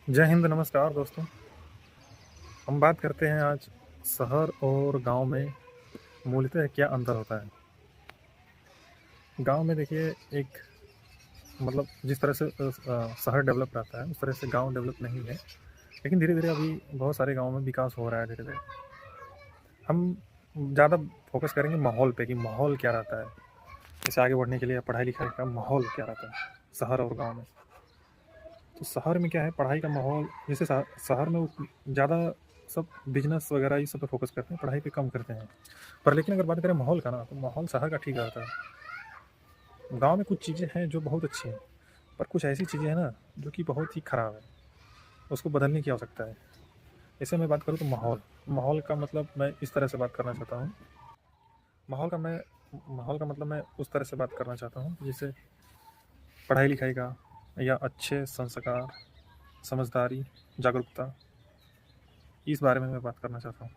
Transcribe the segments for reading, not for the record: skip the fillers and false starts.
जय हिंद, नमस्कार दोस्तों। हम बात करते हैं आज शहर और गांव में मूलतः क्या अंतर होता है। गांव में देखिए एक मतलब जिस तरह से शहर डेवलप रहता है उस तरह से गांव डेवलप नहीं है। लेकिन धीरे धीरे अभी बहुत सारे गाँव में विकास हो रहा है धीरे धीरे। हम ज़्यादा फोकस करेंगे माहौल पे कि माहौल क्या रहता है, जैसे आगे बढ़ने के लिए पढ़ाई लिखाई का माहौल क्या रहता है शहर और गाँव में। तो शहर में क्या है, पढ़ाई का माहौल जैसे शहर में ज़्यादा सब बिजनेस वगैरह ये सब पे फोकस करते हैं, पढ़ाई पे कम करते हैं। पर लेकिन अगर बात करें माहौल का ना, तो माहौल शहर का ठीक रहता है। गांव में कुछ चीज़ें हैं जो बहुत अच्छी हैं, पर कुछ ऐसी चीज़ें हैं ना जो कि बहुत ही ख़राब है, उसको बदलने की आवश्यकता है। जैसे मैं बात करूँ तो माहौल माहौल का मतलब मैं इस तरह से बात करना चाहता हूँ। माहौल का मैं माहौल का मतलब मैं उस तरह से बात करना चाहता हूँ जैसे पढ़ाई लिखाई का, या अच्छे संस्कार, समझदारी, जागरूकता, इस बारे में मैं बात करना चाहता हूँ।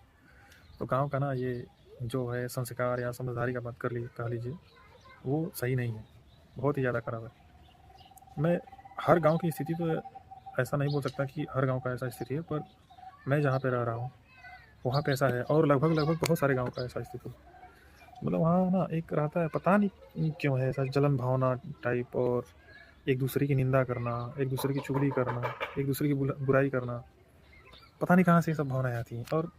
तो गाँव का ना ये जो है संस्कार या समझदारी का बात कह लीजिए, वो सही नहीं है, बहुत ही ज़्यादा ख़राब है। मैं हर गाँव की स्थिति तो ऐसा नहीं बोल सकता कि हर गाँव का ऐसा स्थिति है, पर मैं जहाँ पे रह रहा हूँ वहाँ पे ऐसा है, और लगभग लगभग बहुत सारे गाँव का ऐसा स्थिति है। मतलब वहाँ ना एक रहता है, पता नहीं क्यों है ऐसा जलन भावना टाइप, और एक दूसरे की निंदा करना, एक दूसरे की चुगली करना, एक दूसरे की बुराई करना। पता नहीं कहाँ से ये सब भावनाएं आती हैं, और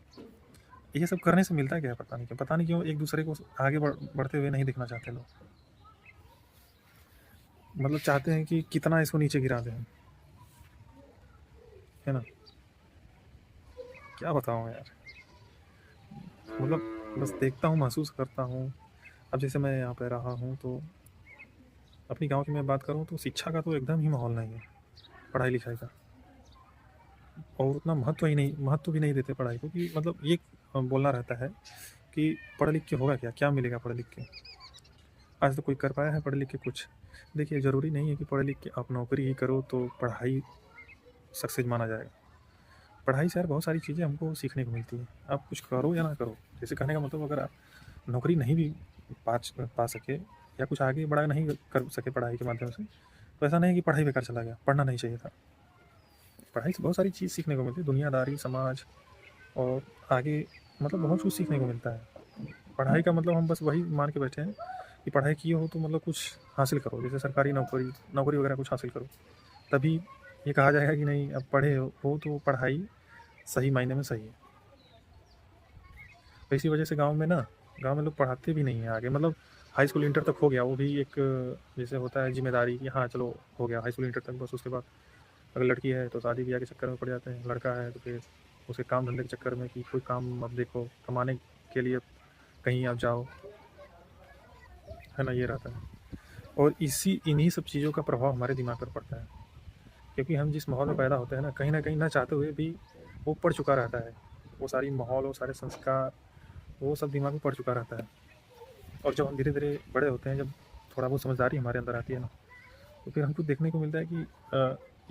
ये सब करने से मिलता क्या है पता नहीं क्यों एक दूसरे को आगे बढ़ते हुए नहीं दिखना चाहते लोग। मतलब चाहते हैं कि कितना इसको नीचे गिरा दें, है ना। क्या बताऊँ यार, मतलब बस देखता हूँ, महसूस करता हूँ। अब जैसे मैं यहाँ पे रहा हूँ तो अपनी गाँव की मैं बात करूँ तो शिक्षा का तो एकदम ही माहौल नहीं है, पढ़ाई लिखाई का। और उतना महत्व भी नहीं देते पढ़ाई को, कि मतलब ये बोलना रहता है कि पढ़ लिख के होगा क्या, क्या मिलेगा पढ़ लिख के। आज तो कोई कर पाया है पढ़ लिख के कुछ। देखिए, ज़रूरी नहीं है कि पढ़ लिख के आप नौकरी ही करो तो पढ़ाई सक्सेस माना जाएगा। पढ़ाई से यार बहुत सारी चीज़ें हमको सीखने को मिलती है, आप कुछ करो या ना करो। जैसे कहने का मतलब, अगर आप नौकरी नहीं भी पा सके या कुछ आगे बड़ा नहीं कर सके पढ़ाई के माध्यम से, तो ऐसा नहीं है कि पढ़ाई बेकार चला गया, पढ़ना नहीं चाहिए था। पढ़ाई से बहुत सारी चीज़ सीखने को मिलती है, दुनियादारी, समाज, और आगे मतलब बहुत कुछ सीखने को मिलता है। पढ़ाई का मतलब हम बस वही मान के बैठे हैं कि पढ़ाई किए हो तो मतलब कुछ हासिल करो, जैसे सरकारी नौकरी नौकरी वगैरह कुछ हासिल करो, तभी ये कहा जाएगा कि नहीं अब पढ़े हो तो पढ़ाई सही मायने में सही है। तो इसी वजह से गांव में लोग पढ़ाते भी नहीं हैं आगे, मतलब हाई स्कूल इंटर तक हो गया, वो भी एक जैसे होता है जिम्मेदारी कि हाँ चलो हो गया हाई स्कूल इंटर तक, बस उसके बाद अगर लड़की है तो शादी ब्याह के चक्कर में पड़ जाते हैं, लड़का है तो फिर उसके काम धंधे के चक्कर में कि कोई काम अब देखो, कमाने के लिए कहीं आप जाओ, है ना, ये रहता है। और इन्हीं सब चीज़ों का प्रभाव हमारे दिमाग पर पड़ता है, क्योंकि हम जिस माहौल में पैदा होते हैं ना कहीं ना चाहते हुए भी वो पड़ चुका रहता है। वो सारी माहौल, वो सारे संस्कार, वो सब दिमाग में पड़ चुका रहता है। और जब हम धीरे धीरे बड़े होते हैं, जब थोड़ा बहुत समझदारी हमारे अंदर आती है ना, तो फिर हमको देखने को मिलता है कि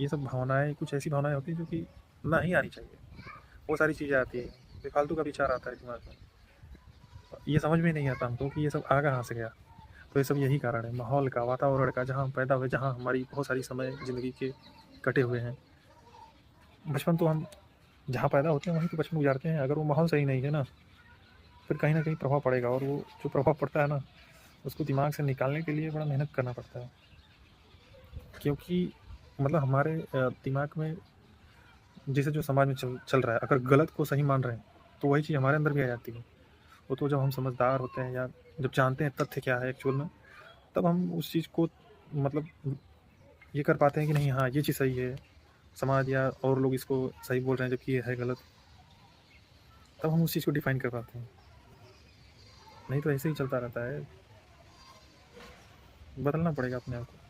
ये सब भावनाएं, कुछ ऐसी भावनाएं होती हैं जो कि ना ही आनी चाहिए। वो सारी चीज़ें आती है, बेफालतू का विचार आता है दिमाग में, ये समझ में नहीं आता हमको कि ये सब आ कहाँ से गया। तो ये सब यही कारण है, माहौल का, वातावरण का, जहाँ हम पैदा हुए, जहाँ हमारी बहुत सारी समय ज़िंदगी के कटे हुए हैं। बचपन तो हम जहाँ पैदा होते हैं वहीं तो बचपन गुजारते हैं, अगर वो माहौल सही नहीं है ना, फिर कहीं ना कहीं प्रभाव पड़ेगा, और वो जो प्रभाव पड़ता है ना, उसको दिमाग से निकालने के लिए बड़ा मेहनत करना पड़ता है। क्योंकि मतलब हमारे दिमाग में जैसे जो समाज में चल रहा है, अगर गलत को सही मान रहे हैं तो वही चीज़ हमारे अंदर भी आ जाती है। वो तो जब हम समझदार होते हैं या जब जानते हैं तथ्य क्या है एक्चुअल में, तब हम उस चीज़ को मतलब ये कर पाते हैं कि नहीं, हाँ ये चीज़ सही है, समाज या और लोग इसको सही बोल रहे हैं जबकि ये है गलत। तब हम उस चीज़ को डिफाइन कर पाते हैं, नहीं तो ऐसे ही चलता रहता है। बदलना पड़ेगा अपने आप को।